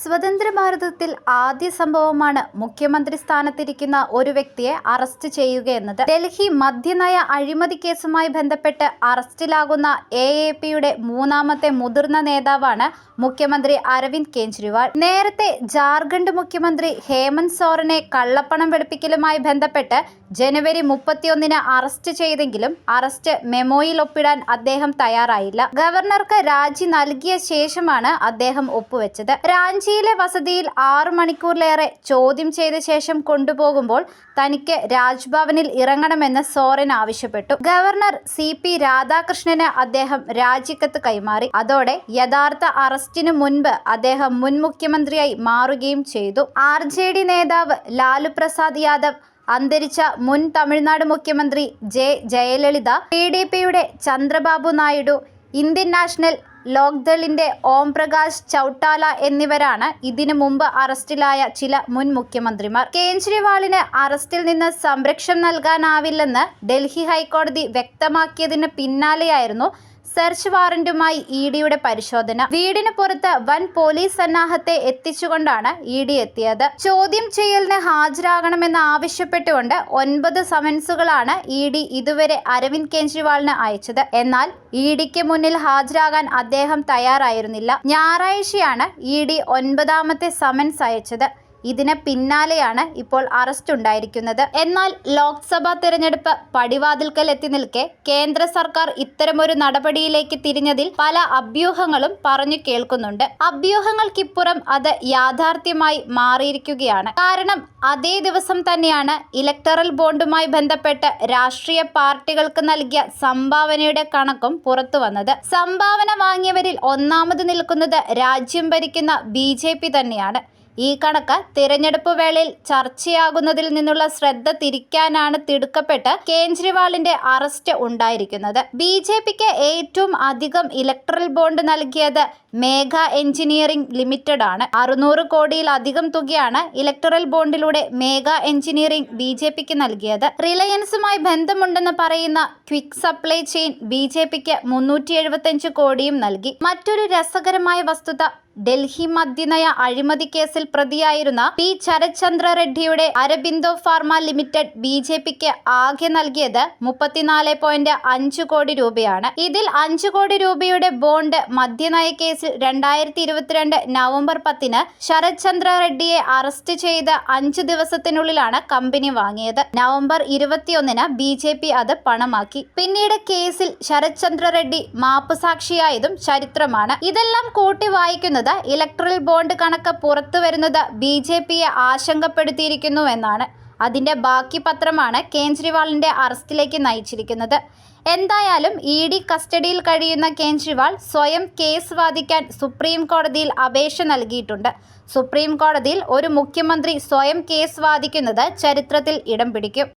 സ്വതന്ത്ര ഭാരതത്തിൽ ആദ്യ സംഭവമാണ് മുഖ്യമന്ത്രി സ്ഥാനത്തിരിക്കുന്ന ഒരു വ്യക്തിയെ അറസ്റ്റ് ചെയ്യുകയെന്നത്. ഡൽഹി മദ്യനയ അഴിമതി കേസുമായി ബന്ധപ്പെട്ട് അറസ്റ്റിലാകുന്ന AAPയുടെ മൂന്നാമത്തെ മുതിർന്ന നേതാവാണ് മുഖ്യമന്ത്രി അരവിന്ദ് കെജ്രിവാൾ. നേരത്തെ ജാർഖണ്ഡ് മുഖ്യമന്ത്രി ഹേമന്ത് സോറനെ കള്ളപ്പണം വെളുപ്പിക്കലുമായി ബന്ധപ്പെട്ട് ജനുവരി 31-ന് അറസ്റ്റ് ചെയ്തെങ്കിലും അറസ്റ്റ് മെമ്മോയിൽ ഒപ്പിടാൻ അദ്ദേഹം തയ്യാറായില്ല. ഗവർണർക്ക് രാജി നൽകിയ ശേഷമാണ് അദ്ദേഹം ഒപ്പുവെച്ചത്. റാഞ്ചിയിലെ വസതിയിൽ 6 മണിക്കൂറിലേറെ ചോദ്യം ചെയ്ത ശേഷം കൊണ്ടുപോകുമ്പോൾ തനിക്ക് രാജ്ഭവനിൽ ഇറങ്ങണമെന്ന് സോറൻ ആവശ്യപ്പെട്ടു. ഗവർണർ CP രാധാകൃഷ്ണന് അദ്ദേഹം രാജിക്കത്ത് കൈമാറി. അതോടെ യഥാർത്ഥ അറസ്റ്റിനു മുൻപ് അദ്ദേഹം മുൻ മുഖ്യമന്ത്രിയായി മാറുകയും ചെയ്തു. RJD നേതാവ് ലാലു പ്രസാദ് യാദവ്, അന്തരിച്ച മുൻ തമിഴ്നാട് മുഖ്യമന്ത്രി ജയലളിത, TDPയുടെ ചന്ദ്രബാബു നായിഡു, ഇന്ത്യൻ നാഷണൽ ലോക്ദളിന്റെ ഓം പ്രകാശ് ചൗട്ടാല എന്നിവരാണ് ഇതിനു മുമ്പ് അറസ്റ്റിലായ ചില മുൻ മുഖ്യമന്ത്രിമാർ. കേജ്രിവാളിന് അറസ്റ്റിൽ നിന്ന് സംരക്ഷണം നൽകാനാവില്ലെന്ന് ഡൽഹി ഹൈക്കോടതി വ്യക്തമാക്കിയതിന് പിന്നാലെയായിരുന്നു സെർച്ച് വാറന്റുമായി EDയുടെ പരിശോധന. വീടിന് പുറത്ത് വൻ പോലീസ് സന്നാഹത്തെ എത്തിച്ചുകൊണ്ടാണ് ED എത്തിയത്. ചോദ്യം ചെയ്യലിന് ഹാജരാകണമെന്ന് ആവശ്യപ്പെട്ടുകൊണ്ട് 9 സമൻസുകളാണ് ED ഇതുവരെ അരവിന്ദ് കെജ്രിവാളിന് അയച്ചത്. എന്നാൽ EDക്ക് മുന്നിൽ ഹാജരാകാൻ അദ്ദേഹം തയ്യാറായിരുന്നില്ല. ഞായറാഴ്ചയാണ് ED 9ാമത്തെ സമൻസ് അയച്ചത്. ഇതിന് പിന്നാലെയാണ് ഇപ്പോൾ അറസ്റ്റ് ഉണ്ടായിരിക്കുന്നത്. എന്നാൽ ലോക്സഭാ തിരഞ്ഞെടുപ്പ് പടിവാതിൽക്കൽ എത്തി നിൽക്കെ കേന്ദ്ര സർക്കാർ ഇത്തരമൊരു നടപടിയിലേക്ക് തിരിഞ്ഞതിൽ പല അഭ്യൂഹങ്ങളും പറഞ്ഞു കേൾക്കുന്നുണ്ട്. അഭ്യൂഹങ്ങൾക്കിപ്പുറം അത് യാഥാർത്ഥ്യമായി മാറിയിരിക്കുകയാണ്. കാരണം അതേ ദിവസം തന്നെയാണ് ഇലക്ടറൽ ബോണ്ടുമായി ബന്ധപ്പെട്ട് രാഷ്ട്രീയ പാർട്ടികൾക്ക് നൽകിയ സംഭാവനയുടെ കണക്കും പുറത്തു വന്നത്. സംഭാവന വാങ്ങിയവരിൽ ഒന്നാമത് നിൽക്കുന്നത് രാജ്യം ഭരിക്കുന്ന BJP തന്നെയാണ്. ഈ കണക്ക് തിരഞ്ഞെടുപ്പ് വേളയിൽ ചർച്ചയാകുന്നതിൽ നിന്നുള്ള ശ്രദ്ധ തിരിക്കാനാണ് തിടുക്കപ്പെട്ട് കേജ്രിവാളിന്റെ അറസ്റ്റ് ഉണ്ടായിരിക്കുന്നത്. BJPക്ക് ഏറ്റവും അധികം ഇലക്ട്രൽ ബോണ്ട് നൽകിയത് മേഘ എഞ്ചിനീയറിംഗ് ലിമിറ്റഡ് ആണ്. 600 കോടിയിലധികം തുകയാണ് ഇലക്ടറൽ ബോണ്ടിലൂടെ മേഘ എഞ്ചിനീയറിംഗ് BJPക്ക് നൽകിയത്. റിലയൻസുമായി ബന്ധമുണ്ടെന്ന് പറയുന്ന ക്വിക്ക് സപ്ലൈ ചെയിൻ BJPക്ക് 375 കോടിയും നൽകി. മറ്റൊരു രസകരമായ വസ്തുത, ഡൽഹി മദ്യനയ അഴിമതി കേസിൽ പ്രതിയായിരുന്ന P. ശരത് ചന്ദ്ര റെഡ്ഡിയുടെ അരബിന്ദോ ഫാർമ ലിമിറ്റഡ് BJPക്ക് ആകെ നൽകിയത് 34.5 കോടി രൂപയാണ്. ഇതിൽ 5 കോടി രൂപയുടെ ബോണ്ട് മദ്യനയ കേസിൽ 2022 നവംബർ 10-ന് ശരത് ചന്ദ്ര റെഡ്ഡിയെ അറസ്റ്റ് ചെയ്ത് 5 ദിവസത്തിനുള്ളിലാണ് കമ്പനി വാങ്ങിയത്. നവംബർ 21-ന് BJP അത് പണമാക്കി. പിന്നീട് കേസിൽ ശരത് ചന്ദ്ര റെഡ്ഡി മാപ്പ് സാക്ഷിയായതും ചരിത്രമാണ്. ഇതെല്ലാം കൂട്ടി വായിക്കുന്നത് ഇലക്ട്രൽ ബോണ്ട് കണക്ക് പുറത്തു വരുന്നത് BJPയെ ആശങ്കപ്പെടുത്തിയിരിക്കുന്നുവെന്നാണ്. അതിന്റെ ബാക്കി പത്രമാണ് കേജ്രിവാളിന്റെ അറസ്റ്റിലേക്ക് നയിച്ചിരിക്കുന്നത്. എന്തായാലും ED കസ്റ്റഡിയിൽ കഴിയുന്ന കേജ്രിവാൾ സ്വയം കേസ് വാദിക്കാൻ സുപ്രീം കോടതിയിൽ അപേക്ഷ നൽകിയിട്ടുണ്ട്. സുപ്രീം കോടതിയിൽ ഒരു മുഖ്യമന്ത്രി സ്വയം കേസ് വാദിക്കുന്നത് ചരിത്രത്തിൽ ഇടം പിടിക്കും.